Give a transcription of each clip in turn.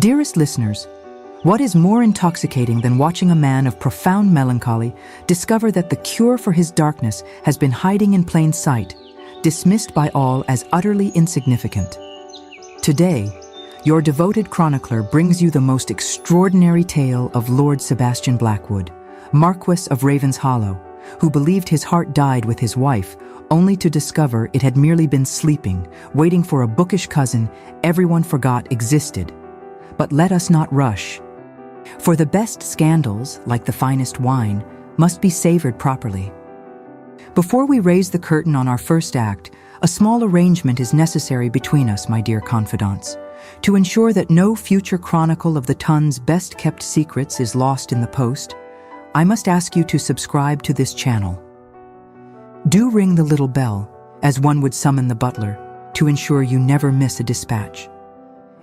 Dearest listeners, what is more intoxicating than watching a man of profound melancholy discover that the cure for his darkness has been hiding in plain sight, dismissed by all as utterly insignificant? Today, your devoted chronicler brings you the most extraordinary tale of Lord Sebastian Blackwood, Marquess of Ravenshollow, who believed his heart died with his wife, only to discover it had merely been sleeping, waiting for a bookish cousin everyone forgot existed. But let us not rush. For the best scandals, like the finest wine, must be savored properly. Before we raise the curtain on our first act, a small arrangement is necessary between us, my dear confidants, to ensure that no future chronicle of the Tun's best-kept secrets is lost in the post. I must ask you to subscribe to this channel. Do ring the little bell, as one would summon the butler, to ensure you never miss a dispatch.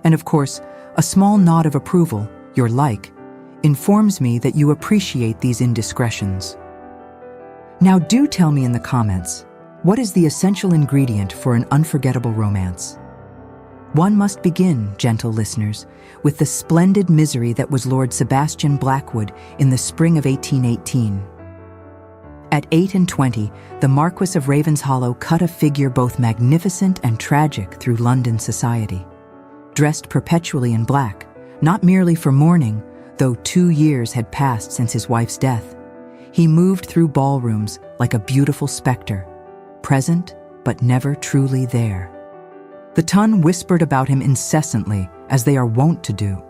And of course, a small nod of approval, your like, informs me that you appreciate these indiscretions. Now do tell me in the comments, what is the essential ingredient for an unforgettable romance? One must begin, gentle listeners, with the splendid misery that was Lord Sebastian Blackwood in the spring of 1818. At 8 and 20, the Marquess of Ravenshollow cut a figure both magnificent and tragic through London society. Dressed perpetually in black, not merely for mourning, though 2 years had passed since his wife's death, he moved through ballrooms like a beautiful spectre, present but never truly there. The Tun whispered about him incessantly, as they are wont to do.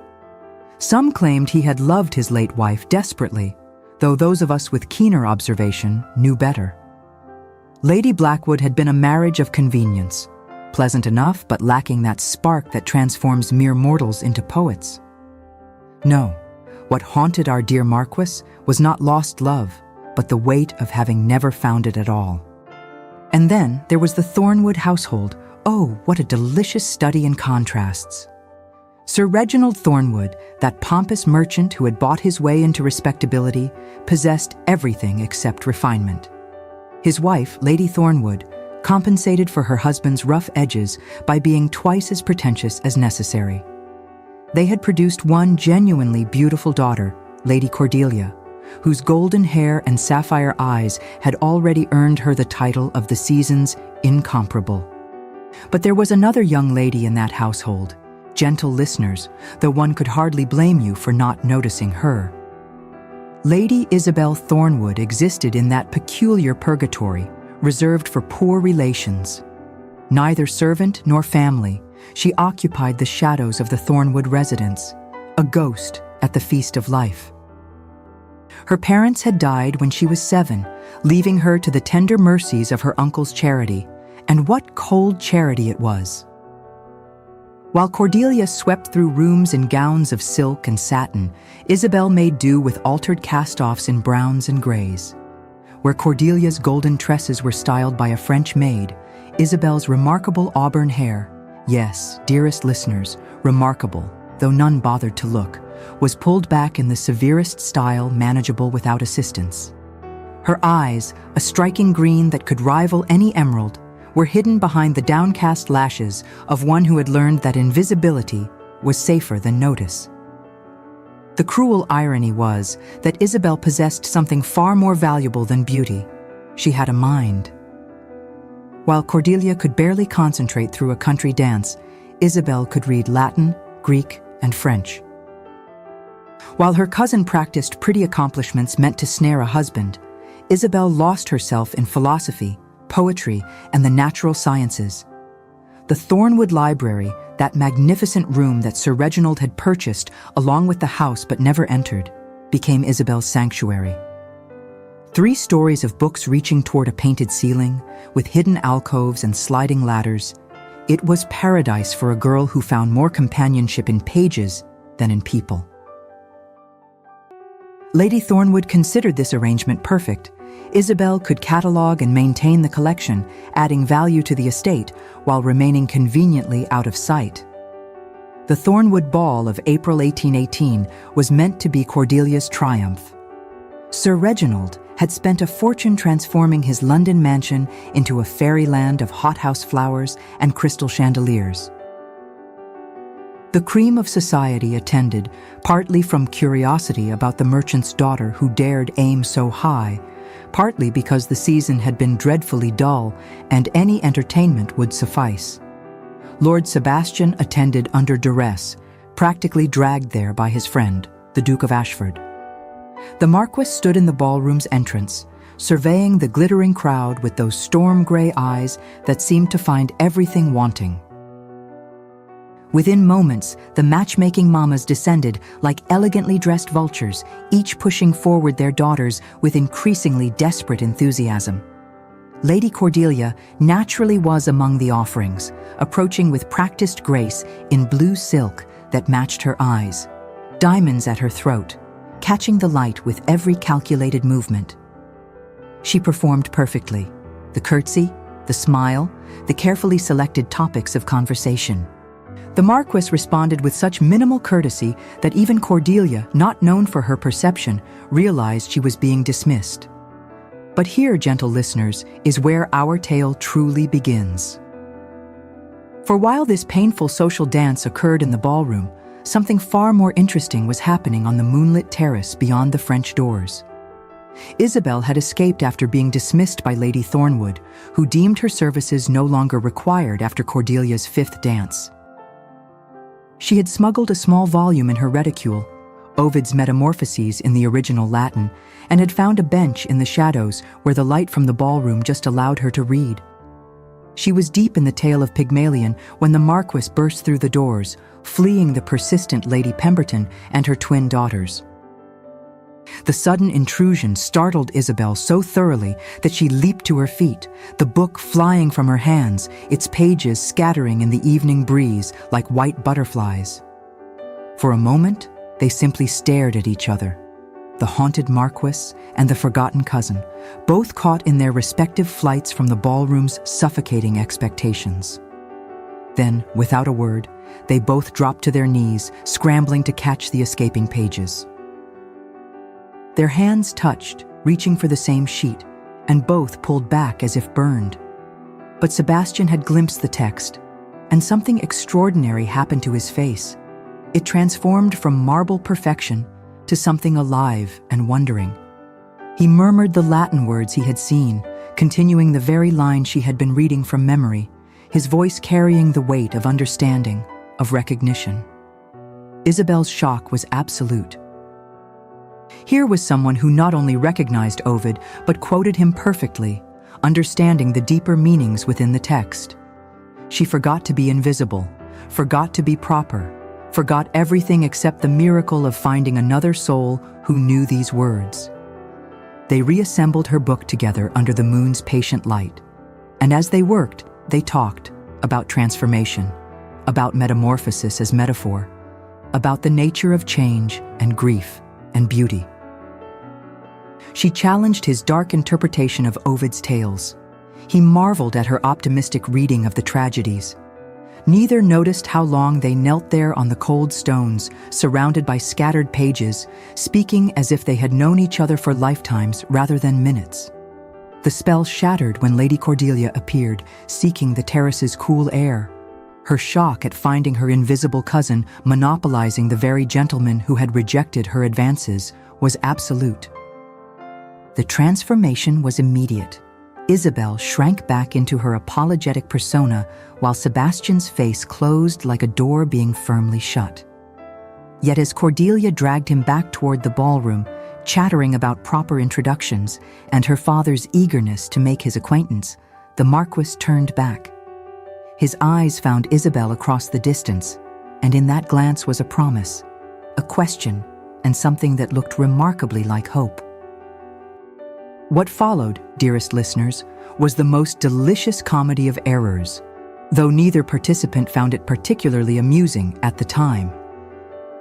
Some claimed he had loved his late wife desperately, though those of us with keener observation knew better. Lady Blackwood had been a marriage of convenience, pleasant enough but lacking that spark that transforms mere mortals into poets. No, what haunted our dear Marquess was not lost love, but the weight of having never found it at all. And then there was the Thornwood household. Oh, what a delicious study in contrasts. Sir Reginald Thornwood, that pompous merchant who had bought his way into respectability, possessed everything except refinement. His wife, Lady Thornwood, compensated for her husband's rough edges by being twice as pretentious as necessary. They had produced one genuinely beautiful daughter, Lady Cordelia, whose golden hair and sapphire eyes had already earned her the title of the season's incomparable. But there was another young lady in that household, gentle listeners, though one could hardly blame you for not noticing her. Lady Isabel Thornwood existed in that peculiar purgatory, reserved for poor relations. Neither servant nor family, she occupied the shadows of the Thornwood residence, a ghost at the feast of life. Her parents had died when she was 7, leaving her to the tender mercies of her uncle's charity, and what cold charity it was. While Cordelia swept through rooms in gowns of silk and satin, Isabel made do with altered cast-offs in browns and grays. Where Cordelia's golden tresses were styled by a French maid, Isabel's remarkable auburn hair, yes, dearest listeners, remarkable, though none bothered to look, was pulled back in the severest style manageable without assistance. Her eyes, a striking green that could rival any emerald, were hidden behind the downcast lashes of one who had learned that invisibility was safer than notice. The cruel irony was that Isabel possessed something far more valuable than beauty. She had a mind. While Cordelia could barely concentrate through a country dance, Isabel could read Latin, Greek, and French. While her cousin practiced pretty accomplishments meant to snare a husband, Isabel lost herself in philosophy, poetry, and the natural sciences. The Thornwood Library, that magnificent room that Sir Reginald had purchased along with the house but never entered, became Isabel's sanctuary. 3 stories of books reaching toward a painted ceiling, with hidden alcoves and sliding ladders, it was paradise for a girl who found more companionship in pages than in people. Lady Thornwood considered this arrangement perfect. Isabel could catalog and maintain the collection, adding value to the estate while remaining conveniently out of sight. The Thornwood Ball of April 1818 was meant to be Cordelia's triumph. Sir Reginald had spent a fortune transforming his London mansion into a fairyland of hothouse flowers and crystal chandeliers. The cream of society attended, partly from curiosity about the merchant's daughter who dared aim so high, partly because the season had been dreadfully dull and any entertainment would suffice. Lord Sebastian attended under duress, practically dragged there by his friend, the Duke of Ashford. The Marquess stood in the ballroom's entrance, surveying the glittering crowd with those storm-gray eyes that seemed to find everything wanting. Within moments, the matchmaking mamas descended like elegantly dressed vultures, each pushing forward their daughters with increasingly desperate enthusiasm. Lady Cordelia naturally was among the offerings, approaching with practiced grace in blue silk that matched her eyes, diamonds at her throat, catching the light with every calculated movement. She performed perfectly, the curtsy, the smile, the carefully selected topics of conversation. The Marquess responded with such minimal courtesy that even Cordelia, not known for her perception, realized she was being dismissed. But here, gentle listeners, is where our tale truly begins. For while this painful social dance occurred in the ballroom, something far more interesting was happening on the moonlit terrace beyond the French doors. Isabel had escaped after being dismissed by Lady Thornwood, who deemed her services no longer required after Cordelia's fifth dance. She had smuggled a small volume in her reticule, Ovid's Metamorphoses in the original Latin, and had found a bench in the shadows where the light from the ballroom just allowed her to read. She was deep in the tale of Pygmalion when the Marquess burst through the doors, fleeing the persistent Lady Pemberton and her twin daughters. The sudden intrusion startled Isabel so thoroughly that she leaped to her feet, the book flying from her hands, its pages scattering in the evening breeze like white butterflies. For a moment, they simply stared at each other, the haunted Marquess and the forgotten cousin, both caught in their respective flights from the ballroom's suffocating expectations. Then, without a word, they both dropped to their knees, scrambling to catch the escaping pages. Their hands touched, reaching for the same sheet, and both pulled back as if burned. But Sebastian had glimpsed the text, and something extraordinary happened to his face. It transformed from marble perfection to something alive and wondering. He murmured the Latin words he had seen, continuing the very line she had been reading from memory, his voice carrying the weight of understanding, of recognition. Isabel's shock was absolute. Here was someone who not only recognized Ovid, but quoted him perfectly, understanding the deeper meanings within the text. She forgot to be invisible, forgot to be proper, forgot everything except the miracle of finding another soul who knew these words. They reassembled her book together under the moon's patient light, and as they worked, they talked about transformation, about metamorphosis as metaphor, about the nature of change and grief and beauty. She challenged his dark interpretation of Ovid's tales. He marveled at her optimistic reading of the tragedies. Neither noticed how long they knelt there on the cold stones, surrounded by scattered pages, speaking as if they had known each other for lifetimes rather than minutes. The spell shattered when Lady Cordelia appeared, seeking the terrace's cool air. Her shock at finding her invisible cousin monopolizing the very gentleman who had rejected her advances was absolute. The transformation was immediate. Isabel shrank back into her apologetic persona while Sebastian's face closed like a door being firmly shut. Yet as Cordelia dragged him back toward the ballroom, chattering about proper introductions and her father's eagerness to make his acquaintance, the Marquess turned back. His eyes found Isabel across the distance, and in that glance was a promise, a question, and something that looked remarkably like hope. What followed, dearest listeners, was the most delicious comedy of errors, though neither participant found it particularly amusing at the time.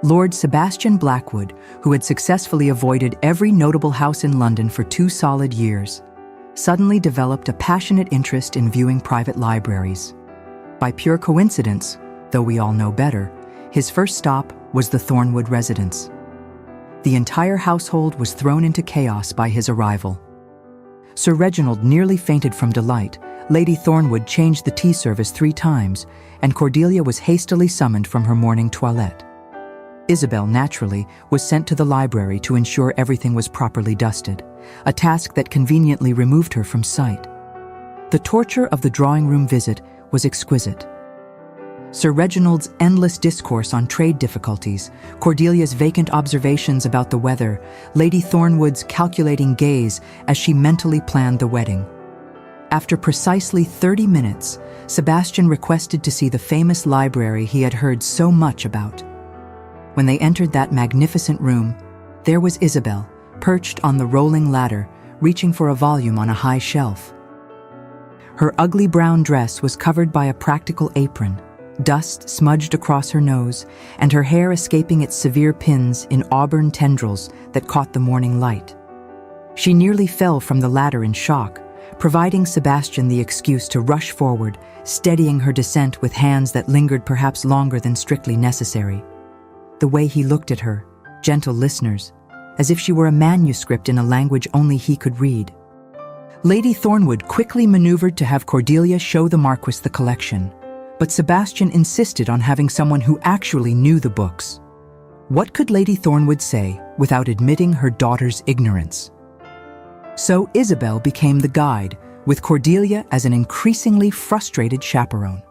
Lord Sebastian Blackwood, who had successfully avoided every notable house in London for 2 solid years, suddenly developed a passionate interest in viewing private libraries. By pure coincidence, though we all know better, his first stop was the Thornwood residence. The entire household was thrown into chaos by his arrival. Sir Reginald nearly fainted from delight. Lady Thornwood changed the tea service 3 times, and Cordelia was hastily summoned from her morning toilette. Isabel, naturally, was sent to the library to ensure everything was properly dusted, a task that conveniently removed her from sight. The torture of the drawing-room visit was exquisite. Sir Reginald's endless discourse on trade difficulties, Cordelia's vacant observations about the weather, Lady Thornwood's calculating gaze as she mentally planned the wedding. After precisely 30 minutes, Sebastian requested to see the famous library he had heard so much about. When they entered that magnificent room, there was Isabel, perched on the rolling ladder, reaching for a volume on a high shelf. Her ugly brown dress was covered by a practical apron, dust smudged across her nose, and her hair escaping its severe pins in auburn tendrils that caught the morning light. She nearly fell from the ladder in shock, providing Sebastian the excuse to rush forward, steadying her descent with hands that lingered perhaps longer than strictly necessary. The way he looked at her, gentle listeners, as if she were a manuscript in a language only he could read. Lady Thornwood quickly maneuvered to have Cordelia show the Marquess the collection, but Sebastian insisted on having someone who actually knew the books. What could Lady Thornwood say without admitting her daughter's ignorance? So Isabel became the guide, with Cordelia as an increasingly frustrated chaperone.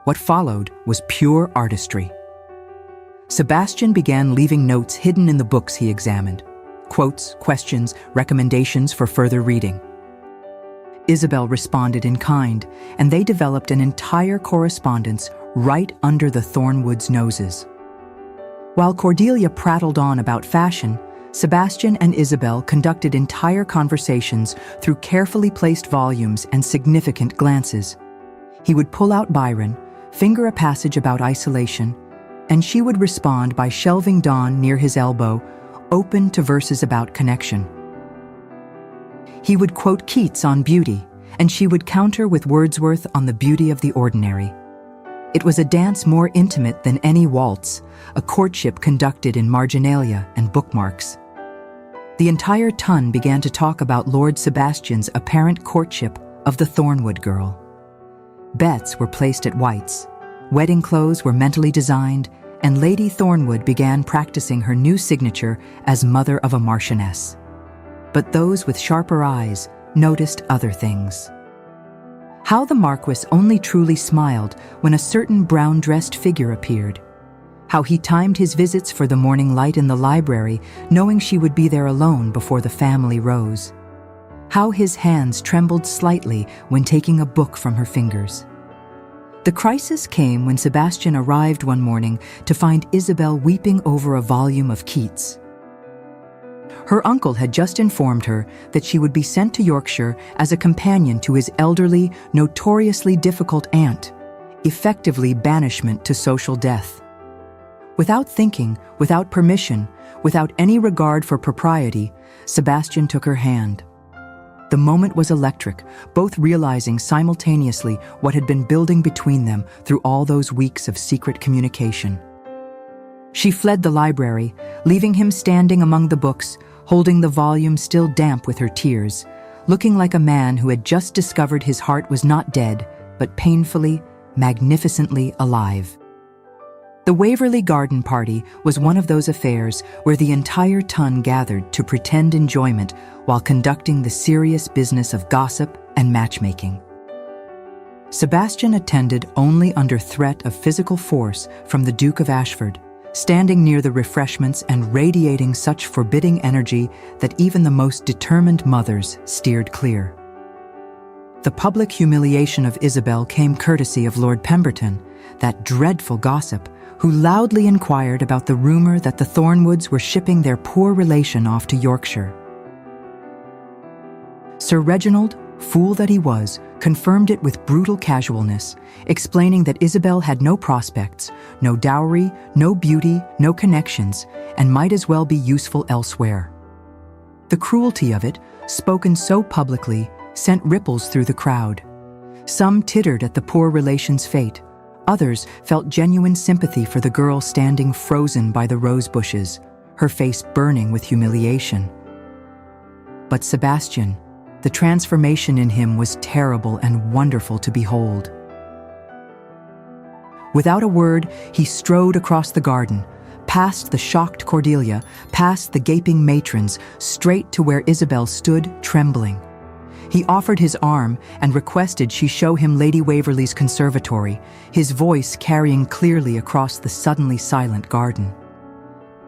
What followed was pure artistry. Sebastian began leaving notes hidden in the books he examined, quotes, questions, recommendations for further reading. Isabel responded in kind, and they developed an entire correspondence right under the Thornwoods' noses. While Cordelia prattled on about fashion, Sebastian and Isabel conducted entire conversations through carefully placed volumes and significant glances. He would pull out Byron, finger a passage about isolation, and she would respond by shelving Dawn near his elbow, open to verses about connection. He would quote Keats on beauty, and she would counter with Wordsworth on the beauty of the ordinary. It was a dance more intimate than any waltz, a courtship conducted in marginalia and bookmarks. The entire ton began to talk about Lord Sebastian's apparent courtship of the Thornwood girl. Bets were placed at White's, wedding clothes were mentally designed, and Lady Thornwood began practicing her new signature as mother of a marchioness. But those with sharper eyes noticed other things. How the Marquess only truly smiled when a certain brown-dressed figure appeared. How he timed his visits for the morning light in the library, knowing she would be there alone before the family rose. How his hands trembled slightly when taking a book from her fingers. The crisis came when Sebastian arrived one morning to find Isabel weeping over a volume of Keats. Her uncle had just informed her that she would be sent to Yorkshire as a companion to his elderly, notoriously difficult aunt, effectively banishment to social death. Without thinking, without permission, without any regard for propriety, Sebastian took her hand. The moment was electric, both realizing simultaneously what had been building between them through all those weeks of secret communication. She fled the library, leaving him standing among the books, holding the volume still damp with her tears, looking like a man who had just discovered his heart was not dead, but painfully, magnificently alive. The Waverley Garden Party was one of those affairs where the entire ton gathered to pretend enjoyment while conducting the serious business of gossip and matchmaking. Sebastian attended only under threat of physical force from the Duke of Ashford, standing near the refreshments and radiating such forbidding energy that even the most determined mothers steered clear. The public humiliation of Isabel came courtesy of Lord Pemberton, that dreadful gossip, who loudly inquired about the rumor that the Thornwoods were shipping their poor relation off to Yorkshire. Sir Reginald, fool that he was, confirmed it with brutal casualness, explaining that Isabel had no prospects, no dowry, no beauty, no connections, and might as well be useful elsewhere. The cruelty of it, spoken so publicly, sent ripples through the crowd. Some tittered at the poor relation's fate. Others felt genuine sympathy for the girl standing frozen by the rose bushes, her face burning with humiliation. But Sebastian, The transformation in him was terrible and wonderful to behold. Without a word, he strode across the garden, past the shocked Cordelia, past the gaping matrons, straight to where Isabel stood, trembling. He offered his arm and requested she show him Lady Waverley's conservatory, his voice carrying clearly across the suddenly silent garden.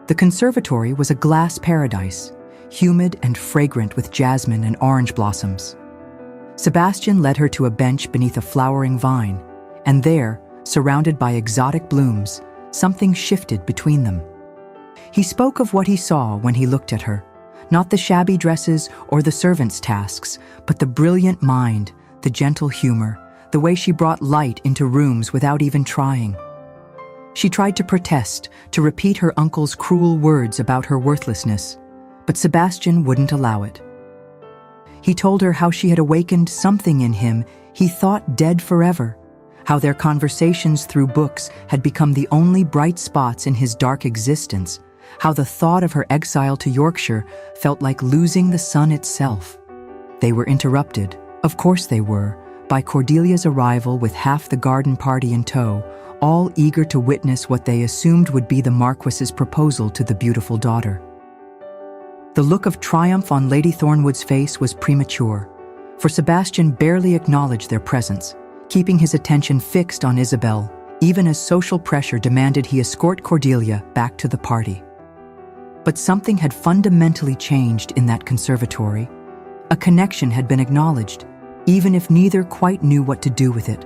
The conservatory was a glass paradise, humid and fragrant with jasmine and orange blossoms. Sebastian led her to a bench beneath a flowering vine, and there, surrounded by exotic blooms, something shifted between them. He spoke of what he saw when he looked at her, not the shabby dresses or the servants' tasks, but the brilliant mind, the gentle humor, the way she brought light into rooms without even trying. She tried to protest, to repeat her uncle's cruel words about her worthlessness, but Sebastian wouldn't allow it. He told her how she had awakened something in him he thought dead forever, how their conversations through books had become the only bright spots in his dark existence, how the thought of her exile to Yorkshire felt like losing the sun itself. They were interrupted, of course they were, by Cordelia's arrival with half the garden party in tow, all eager to witness what they assumed would be the Marquess's proposal to the beautiful daughter. The look of triumph on Lady Thornwood's face was premature, for Sebastian barely acknowledged their presence, keeping his attention fixed on Isabel, even as social pressure demanded he escort Cordelia back to the party. But something had fundamentally changed in that conservatory. A connection had been acknowledged, even if neither quite knew what to do with it.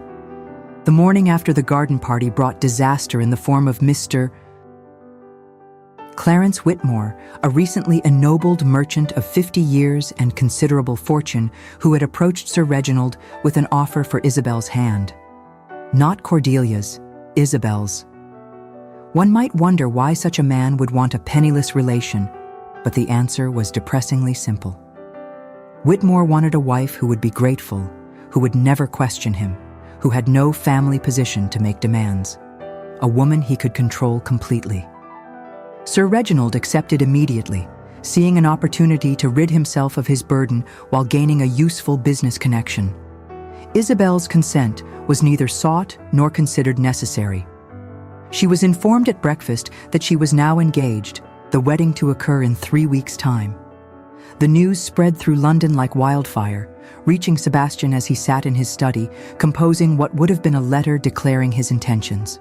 The morning after the garden party brought disaster in the form of Mr. Clarence Whitmore, a recently ennobled merchant of 50 years and considerable fortune, who had approached Sir Reginald with an offer for Isabel's hand. Not Cordelia's, Isabel's. One might wonder why such a man would want a penniless relation, but the answer was depressingly simple. Whitmore wanted a wife who would be grateful, who would never question him, who had no family position to make demands. A woman he could control completely. Sir Reginald accepted immediately, seeing an opportunity to rid himself of his burden while gaining a useful business connection. Isabel's consent was neither sought nor considered necessary. She was informed at breakfast that she was now engaged, the wedding to occur in 3 weeks' time. The news spread through London like wildfire, reaching Sebastian as he sat in his study, composing what would have been a letter declaring his intentions.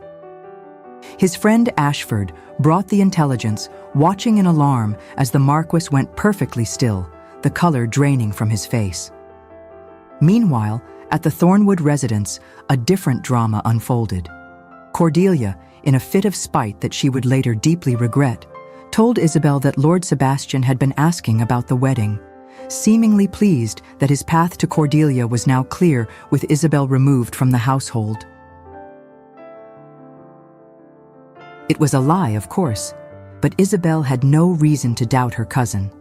His friend Ashford brought the intelligence, watching in alarm as the Marquess went perfectly still, the color draining from his face. Meanwhile, at the Thornwood residence, a different drama unfolded. Cordelia, in a fit of spite that she would later deeply regret, told Isabel that Lord Sebastian had been asking about the wedding, seemingly pleased that his path to Cordelia was now clear with Isabel removed from the household. It was a lie, of course, but Isabel had no reason to doubt her cousin.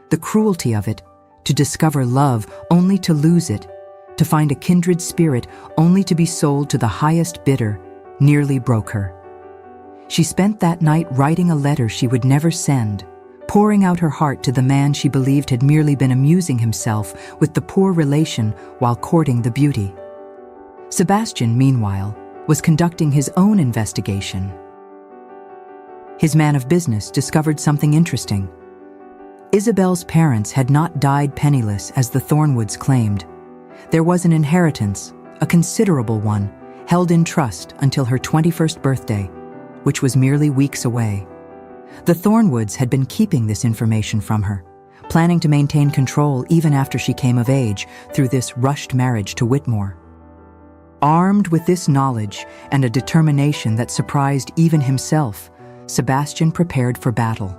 The cruelty of it, to discover love only to lose it, to find a kindred spirit only to be sold to the highest bidder, nearly broke her. She spent that night writing a letter she would never send, pouring out her heart to the man she believed had merely been amusing himself with the poor relation while courting the beauty. Sebastian, meanwhile, was conducting his own investigation. His man of business discovered something interesting. Isabel's parents had not died penniless as the Thornwoods claimed. There was an inheritance, a considerable one, held in trust until her 21st birthday, which was merely weeks away. The Thornwoods had been keeping this information from her, planning to maintain control even after she came of age through this rushed marriage to Whitmore. Armed with this knowledge and a determination that surprised even himself, Sebastian prepared for battle.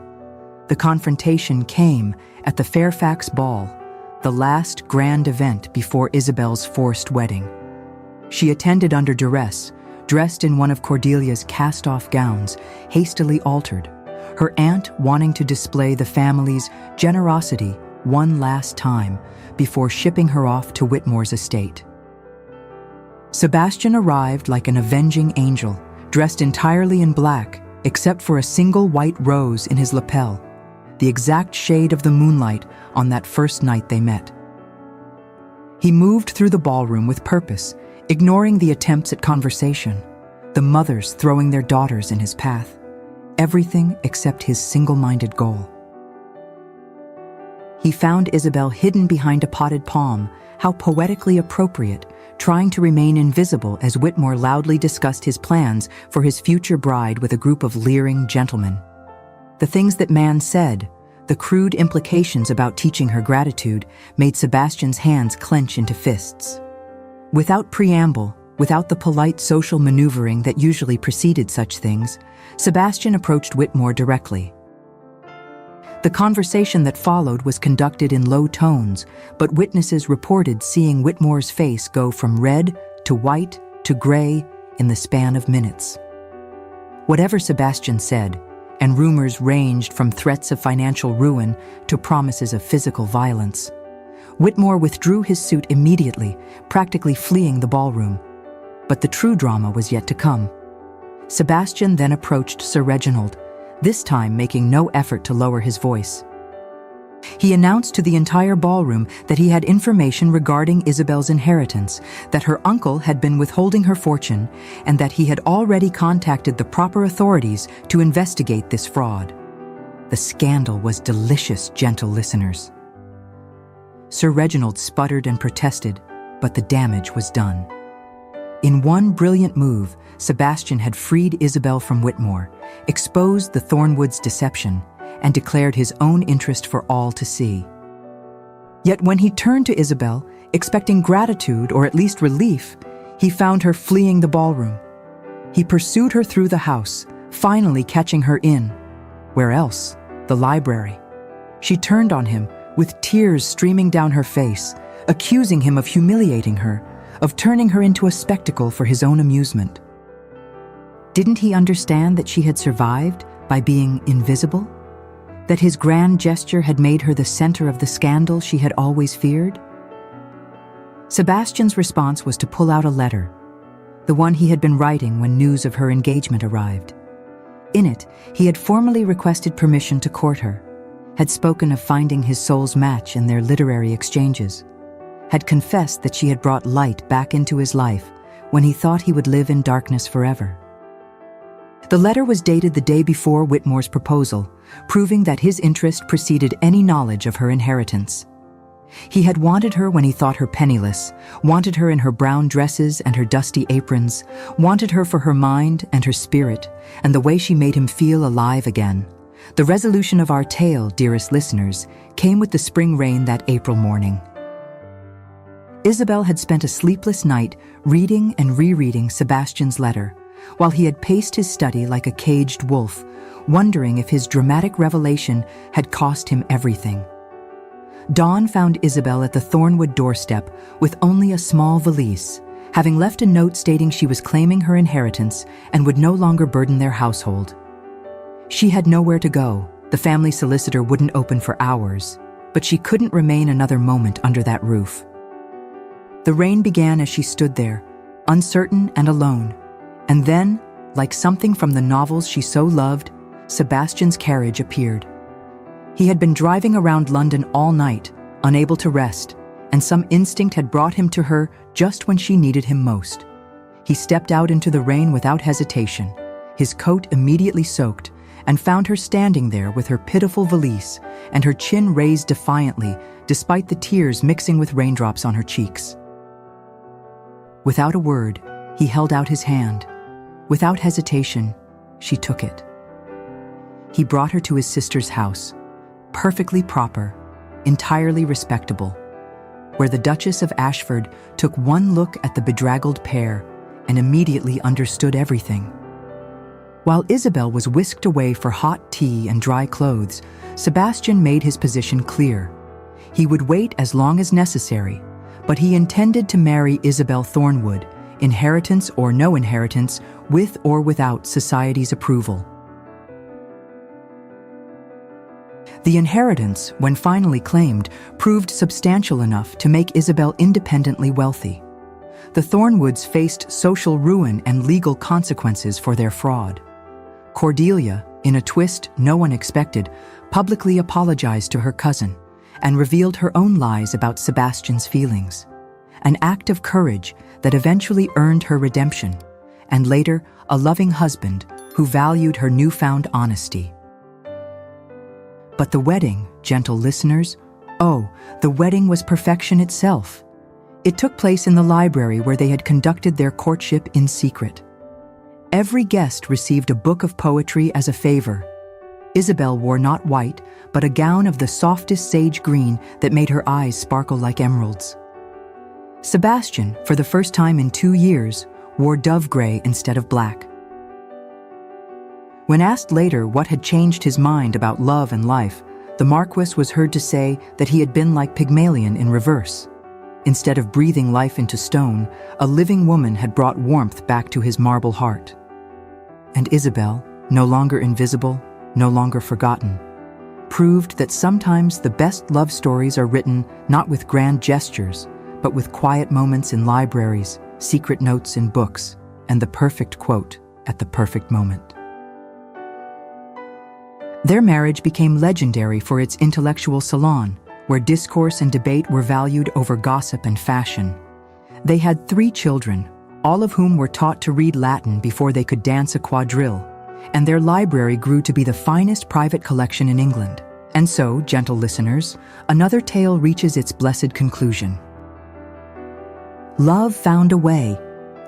The confrontation came at the Fairfax Ball, the last grand event before Isabel's forced wedding. She attended under duress, dressed in one of Cordelia's cast-off gowns, hastily altered, her aunt wanting to display the family's generosity one last time before shipping her off to Whitmore's estate. Sebastian arrived like an avenging angel, dressed entirely in black, except for a single white rose in his lapel, the exact shade of the moonlight on that first night they met. He moved through the ballroom with purpose, ignoring the attempts at conversation, the mothers throwing their daughters in his path, everything except his single-minded goal. He found Isabel hidden behind a potted palm, how poetically appropriate, trying to remain invisible as Whitmore loudly discussed his plans for his future bride with a group of leering gentlemen. The things that man said, the crude implications about teaching her gratitude, made Sebastian's hands clench into fists. Without preamble, without the polite social maneuvering that usually preceded such things, Sebastian approached Whitmore directly. The conversation that followed was conducted in low tones, but witnesses reported seeing Whitmore's face go from red to white to gray in the span of minutes. Whatever Sebastian said, and rumors ranged from threats of financial ruin to promises of physical violence, Whitmore withdrew his suit immediately, practically fleeing the ballroom. But the true drama was yet to come. Sebastian then approached Sir Reginald, this time making no effort to lower his voice. He announced to the entire ballroom that he had information regarding Isabel's inheritance, that her uncle had been withholding her fortune, and that he had already contacted the proper authorities to investigate this fraud. The scandal was delicious, gentle listeners. Sir Reginald sputtered and protested, but the damage was done. In one brilliant move, Sebastian had freed Isabel from Whitmore, exposed the Thornwoods' deception, and declared his own interest for all to see. Yet when he turned to Isabel, expecting gratitude or at least relief, he found her fleeing the ballroom. He pursued her through the house, finally catching her in. Where else? The library. She turned on him, with tears streaming down her face, accusing him of humiliating her, of turning her into a spectacle for his own amusement. Didn't he understand that she had survived by being invisible? That his grand gesture had made her the center of the scandal she had always feared? Sebastian's response was to pull out a letter, the one he had been writing when news of her engagement arrived. In it, he had formally requested permission to court her, had spoken of finding his soul's match in their literary exchanges, had confessed that she had brought light back into his life when he thought he would live in darkness forever. The letter was dated the day before Whitmore's proposal, proving that his interest preceded any knowledge of her inheritance. He had wanted her when he thought her penniless, wanted her in her brown dresses and her dusty aprons, wanted her for her mind and her spirit, and the way she made him feel alive again. The resolution of our tale, dearest listeners, came with the spring rain that April morning. Isabel had spent a sleepless night reading and rereading Sebastian's letter, while he had paced his study like a caged wolf, wondering if his dramatic revelation had cost him everything. Dawn found Isabel at the Thornwood doorstep with only a small valise, having left a note stating she was claiming her inheritance and would no longer burden their household. She had nowhere to go. The family solicitor wouldn't open for hours, but she couldn't remain another moment under that roof. The rain began as she stood there, uncertain and alone. And then, like something from the novels she so loved, Sebastian's carriage appeared. He had been driving around London all night, unable to rest, and some instinct had brought him to her just when she needed him most. He stepped out into the rain without hesitation, his coat immediately soaked, and found her standing there with her pitiful valise and her chin raised defiantly, despite the tears mixing with raindrops on her cheeks. Without a word, he held out his hand. Without hesitation, she took it. He brought her to his sister's house, perfectly proper, entirely respectable, where the Duchess of Ashford took one look at the bedraggled pair and immediately understood everything. While Isabel was whisked away for hot tea and dry clothes, Sebastian made his position clear. He would wait as long as necessary, but he intended to marry Isabel Thornwood, inheritance or no inheritance, with or without society's approval. The inheritance, when finally claimed, proved substantial enough to make Isabel independently wealthy. The Thornwoods faced social ruin and legal consequences for their fraud. Cordelia, in a twist no one expected, publicly apologized to her cousin and revealed her own lies about Sebastian's feelings. an act of courage that eventually earned her redemption, and later a loving husband who valued her newfound honesty. But the wedding, gentle listeners, oh, the wedding was perfection itself. It took place in the library where they had conducted their courtship in secret. Every guest received a book of poetry as a favor. Isabel wore not white, but a gown of the softest sage green that made her eyes sparkle like emeralds. Sebastian, for the first time in 2 years, wore dove gray instead of black. When asked later what had changed his mind about love and life, the Marquess was heard to say that he had been like Pygmalion in reverse. Instead of breathing life into stone, a living woman had brought warmth back to his marble heart. And Isabel, no longer invisible, no longer forgotten, proved that sometimes the best love stories are written not with grand gestures, but with quiet moments in libraries, secret notes in books, and the perfect quote at the perfect moment. Their marriage became legendary for its intellectual salon, where discourse and debate were valued over gossip and fashion. They had 3 children, all of whom were taught to read Latin before they could dance a quadrille, and their library grew to be the finest private collection in England. And so, gentle listeners, another tale reaches its blessed conclusion. Love found a way,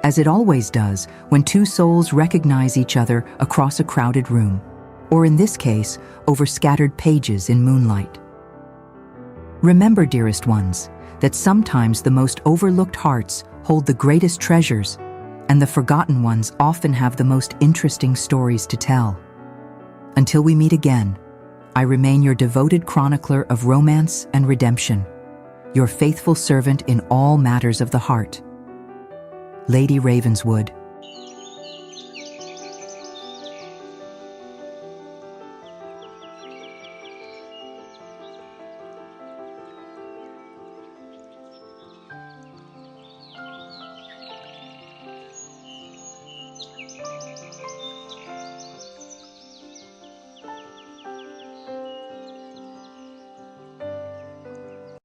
as it always does when 2 souls recognize each other across a crowded room, or in this case, over scattered pages in moonlight. Remember, dearest ones, that sometimes the most overlooked hearts hold the greatest treasures, and the forgotten ones often have the most interesting stories to tell. Until we meet again, I remain your devoted chronicler of romance and redemption, your faithful servant in all matters of the heart, Lady Ravenswood.